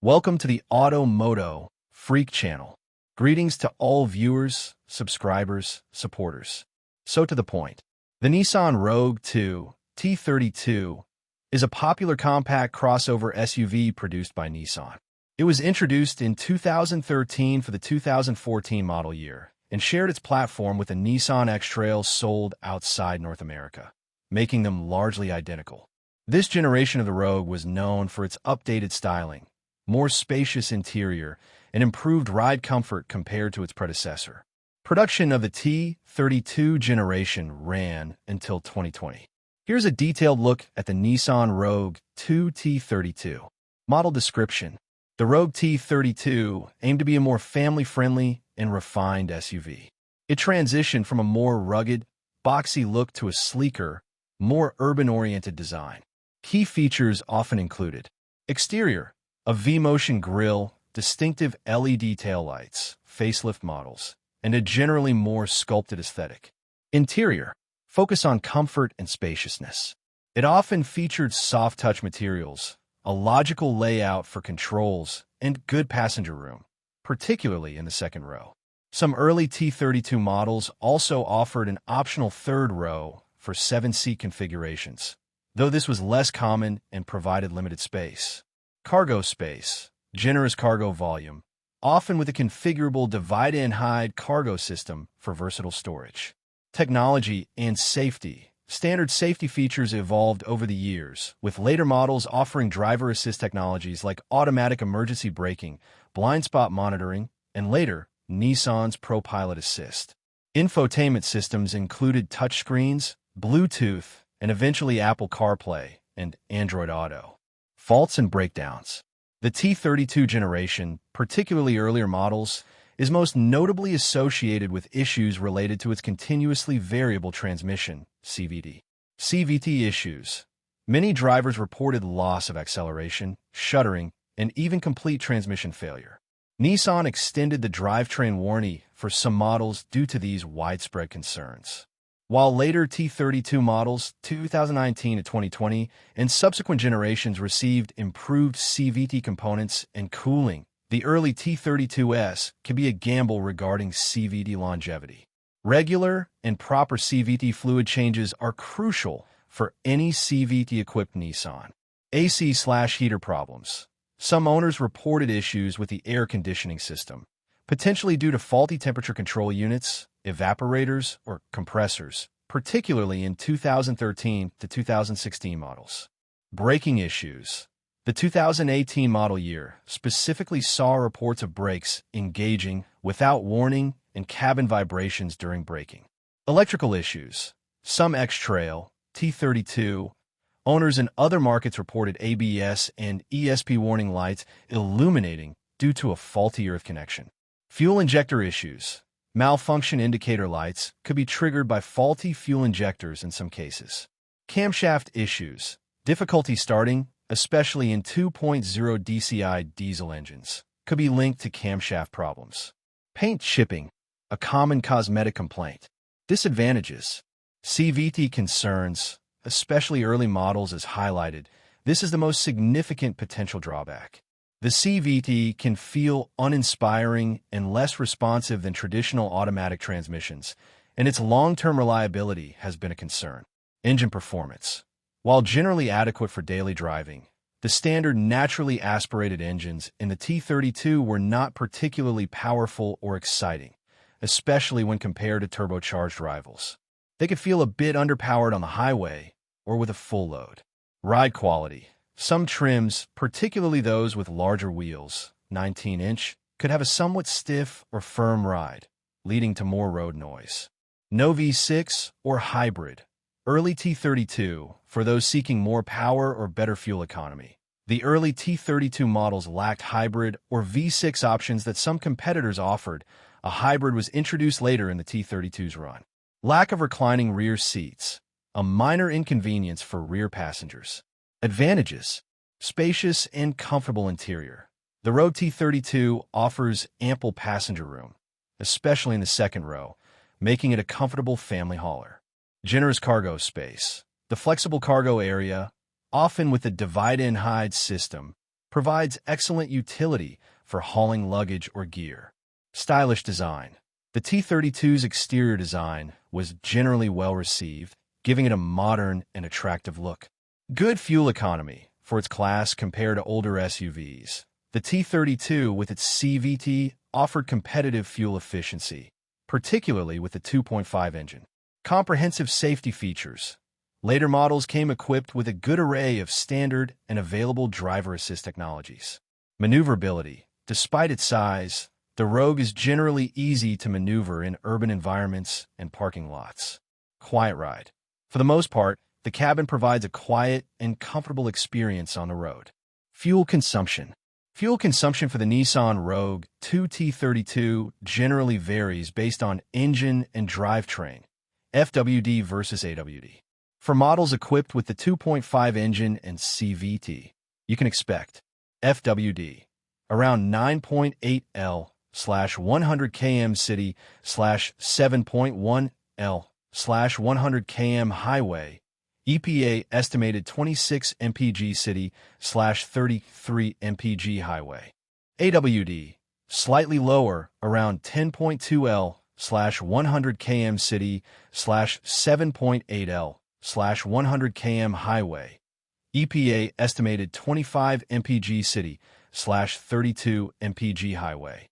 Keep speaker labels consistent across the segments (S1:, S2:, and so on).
S1: Welcome to the MOTO Freak channel. Greetings to all viewers, subscribers, supporters. So to the point. The Nissan Rogue 2 T32 is a popular compact crossover SUV produced by Nissan. It was introduced in 2013 for the 2014 model year and shared its platform with the Nissan X-Trail sold outside North America, making them largely identical. This generation of the Rogue was known for its updated styling, more spacious interior, and improved ride comfort compared to its predecessor. Production of the T32 generation ran until 2020. Here's a detailed look at the Nissan Rogue 2 T32. Model description. The Rogue T32 aimed to be a more family-friendly and refined SUV. It transitioned from a more rugged, boxy look to a sleeker, more urban-oriented design. Key features often included: exterior, a V-motion grille, distinctive LED taillights, facelift models, and a generally more sculpted aesthetic. Interior, focus on comfort and spaciousness. It often featured soft-touch materials, a logical layout for controls, and good passenger room, particularly in the second row. Some early T32 models also offered an optional third row for 7-seat configurations, though this was less common and provided limited space. Cargo space, generous cargo volume, often with a configurable divide-and-hide cargo system for versatile storage. Technology and safety. Standard safety features evolved over the years, with later models offering driver assist technologies like automatic emergency braking, blind spot monitoring, and later, Nissan's ProPilot Assist. Infotainment systems included touchscreens, Bluetooth, and eventually Apple CarPlay and Android Auto. Faults and breakdowns. The T32 generation, particularly earlier models, is most notably associated with issues related to its continuously variable transmission, CVT. CVT issues. Many drivers reported loss of acceleration, shuddering, and even complete transmission failure. Nissan extended the drivetrain warranty for some models due to these widespread concerns. While later T32 models, 2019 to 2020, and subsequent generations received improved CVT components and cooling, the early T32s can be a gamble regarding CVT longevity. Regular and proper CVT fluid changes are crucial for any CVT-equipped Nissan. AC/heater problems. Some owners reported issues with the air conditioning system, potentially due to faulty temperature control units, evaporators, or compressors, particularly in 2013 to 2016 models. Braking issues. The 2018 model year specifically saw reports of brakes engaging without warning and cabin vibrations during braking. Electrical issues. Some X-Trail, T32, owners in other markets reported ABS and ESP warning lights illuminating due to a faulty earth connection. Fuel injector issues. Malfunction indicator lights could be triggered by faulty fuel injectors in some cases. Camshaft issues. Difficulty starting, especially in 2.0 DCI diesel engines, could be linked to camshaft problems. Paint chipping, a common cosmetic complaint. Disadvantages. CVT concerns, especially early models as highlighted. This is the most significant potential drawback. The CVT can feel uninspiring and less responsive than traditional automatic transmissions, and its long-term reliability has been a concern. Engine performance. While generally adequate for daily driving, the standard naturally aspirated engines in the T32 were not particularly powerful or exciting, especially when compared to turbocharged rivals. They could feel a bit underpowered on the highway or with a full load. Ride quality. Some trims, particularly those with larger wheels, 19-inch, could have a somewhat stiff or firm ride, leading to more road noise. No V6 or hybrid. Early T32, for those seeking more power or better fuel economy. The early T32 models lacked hybrid or V6 options that some competitors offered. A hybrid was introduced later in the T32's run. Lack of reclining rear seats, a minor inconvenience for rear passengers. Advantages. Spacious and comfortable interior. The Rogue T32 offers ample passenger room, especially in the second row, making it a comfortable family hauler. Generous cargo space. The flexible cargo area, often with a divide-and-hide system, provides excellent utility for hauling luggage or gear. Stylish design. The T32's exterior design was generally well received, giving it a modern and attractive look. Good fuel economy for its class compared to older SUVs. The T32 with its CVT offered competitive fuel efficiency, particularly with the 2.5 engine. Comprehensive safety features. Later models came equipped with a good array of standard and available driver assist technologies. Maneuverability. Despite its size, the Rogue is generally easy to maneuver in urban environments and parking lots. Quiet ride. For the most part, the cabin provides a quiet and comfortable experience on the road. Fuel consumption. Fuel consumption for the Nissan Rogue 2 T32 generally varies based on engine and drivetrain, FWD versus AWD. For models equipped with the 2.5 engine and CVT, you can expect FWD around 9.8 L/100 km city /7.1 L/100 km highway, EPA estimated 26 mpg city /33 mpg highway. AWD slightly lower, around 10.2 L/100 km city /7.8 L/100 km highway, EPA estimated 25 mpg city /32 mpg highway.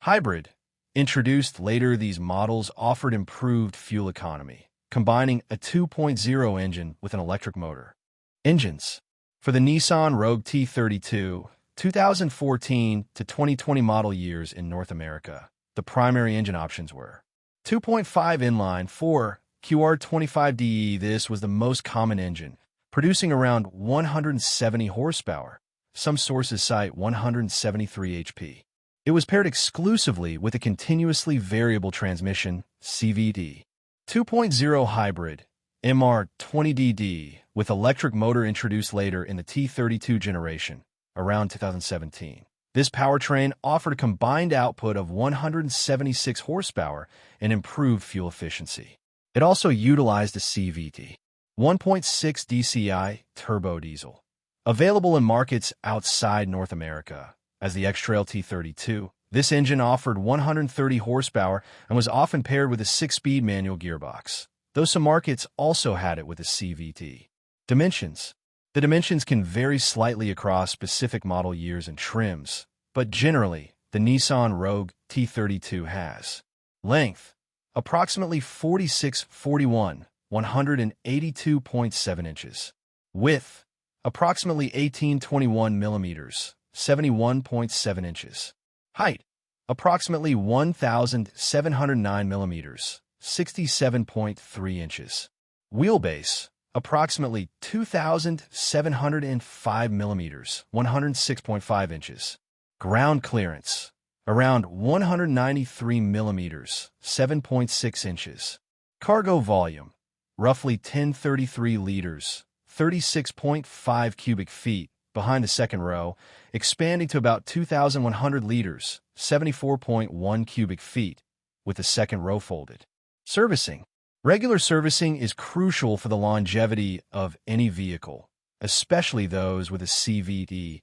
S1: Hybrid. Introduced later, these models offered improved fuel economy, combining a 2.0 engine with an electric motor. Engines. For the Nissan Rogue T32, 2014 to 2020 model years in North America, the primary engine options were 2.5 inline 4 QR25DE. This was the most common engine, producing around 170 horsepower. Some sources cite 173 HP. It was paired exclusively with a continuously variable transmission, CVT. 2.0 hybrid, MR20DD, with electric motor introduced later in the T32 generation, around 2017. This powertrain offered a combined output of 176 horsepower and improved fuel efficiency. It also utilized a CVT, 1.6 DCI turbo diesel, available in markets outside North America. As the X-Trail T32, this engine offered 130 horsepower and was often paired with a 6-speed manual gearbox, though some markets also had it with a CVT. Dimensions. The dimensions can vary slightly across specific model years and trims, but generally, the Nissan Rogue T32 has length, approximately 46-41, 182.7 inches. Width, approximately 18-21 millimeters, 71.7 inches. Height, approximately 1,709 millimeters, 67.3 inches. Wheelbase, approximately 2,705 millimeters, 106.5 inches. Ground clearance, around 193 millimeters, 7.6 inches. Cargo volume, roughly 1033 liters, 36.5 cubic feet behind the second row, expanding to about 2,100 liters, 74.1 cubic feet, with the second row folded. Servicing. Regular servicing is crucial for the longevity of any vehicle, especially those with a CVT.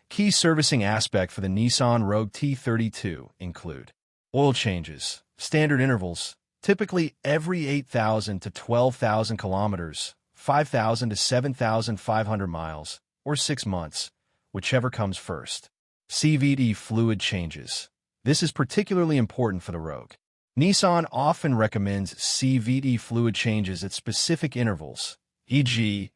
S1: Key servicing aspects for the Nissan Rogue T32 include oil changes, standard intervals, typically every 8,000 to 12,000 kilometers, 5,000 to 7,500 miles, or 6 months, whichever comes first. CVT fluid changes. This is particularly important for the Rogue. Nissan often recommends CVT fluid changes at specific intervals, e.g.,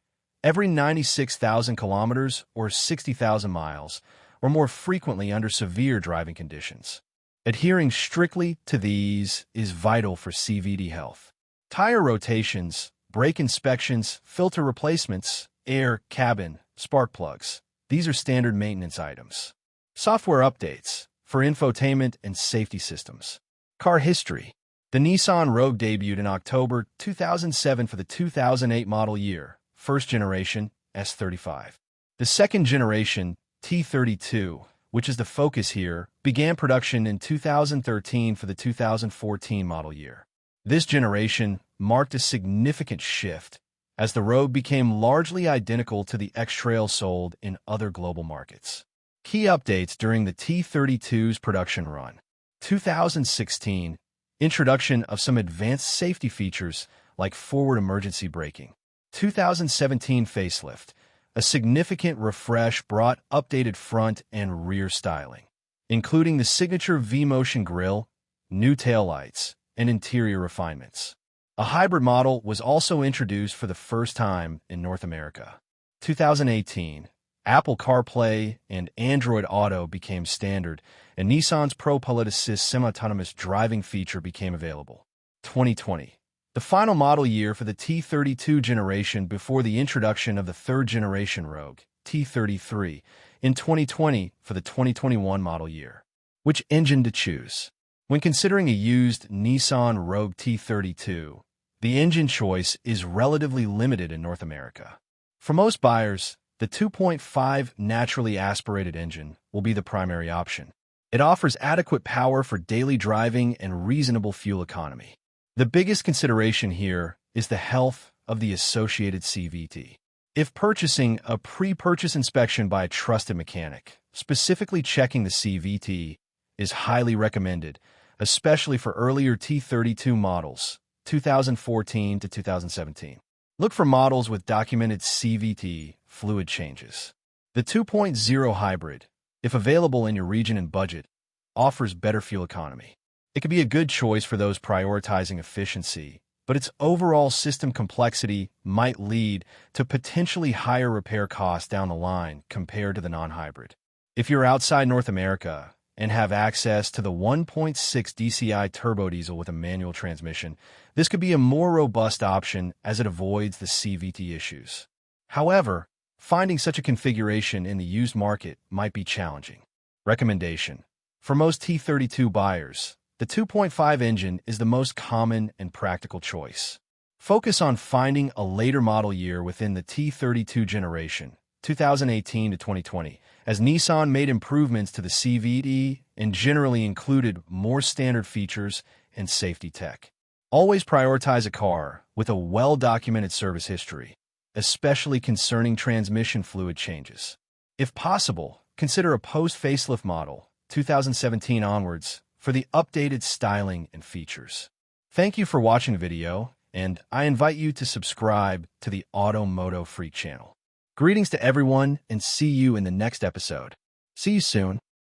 S1: every 96,000 kilometers or 60,000 miles, or more frequently under severe driving conditions. Adhering strictly to these is vital for CVT health. Tire rotations, brake inspections, filter replacements, air, cabin, spark plugs. These are standard maintenance items. Software updates for infotainment and safety systems. Car history. The Nissan Rogue debuted in October 2007 for the 2008 model year, first generation, S35. The second generation, T32, which is the focus here, began production in 2013 for the 2014 model year. This generation marked a significant shift, as the Rogue became largely identical to the X-Trail sold in other global markets. Key updates during the T32's production run. 2016, introduction of some advanced safety features like forward emergency braking. 2017 facelift, a significant refresh brought updated front and rear styling, including the signature V-Motion grille, new taillights, and interior refinements. A hybrid model was also introduced for the first time in North America. 2018, Apple CarPlay and Android Auto became standard, and Nissan's Pro-Pilot Assist semi-autonomous driving feature became available. 2020, the final model year for the T32 generation before the introduction of the third-generation Rogue, T33, in 2020 for the 2021 model year. Which engine to choose? When considering a used Nissan Rogue T32, the engine choice is relatively limited in North America. For most buyers, the 2.5 naturally aspirated engine will be the primary option. It offers adequate power for daily driving and reasonable fuel economy. The biggest consideration here is the health of the associated CVT. If purchasing, a pre-purchase inspection by a trusted mechanic, specifically checking the CVT, is highly recommended, especially for earlier T32 models, 2014 to 2017. Look for models with documented CVT fluid changes. The 2.0 hybrid, if available in your region and budget, offers better fuel economy. It could be a good choice for those prioritizing efficiency, but its overall system complexity might lead to potentially higher repair costs down the line compared to the non-hybrid. If you're outside North America and have access to the 1.6 DCI turbo diesel with a manual transmission, this could be a more robust option as it avoids the CVT issues. However, finding such a configuration in the used market might be challenging. Recommendation: for most T32 buyers, the 2.5 engine is the most common and practical choice. Focus on finding a later model year within the T32 generation, 2018 to 2020, as Nissan made improvements to the CVT and generally included more standard features and safety tech. Always prioritize a car with a well-documented service history, especially concerning transmission fluid changes. If possible, consider a post-facelift model, 2017 onwards, for the updated styling and features. Thank you for watching the video, and I invite you to subscribe to the MOTO Freak channel. Greetings to everyone, and see you in the next episode. See you soon.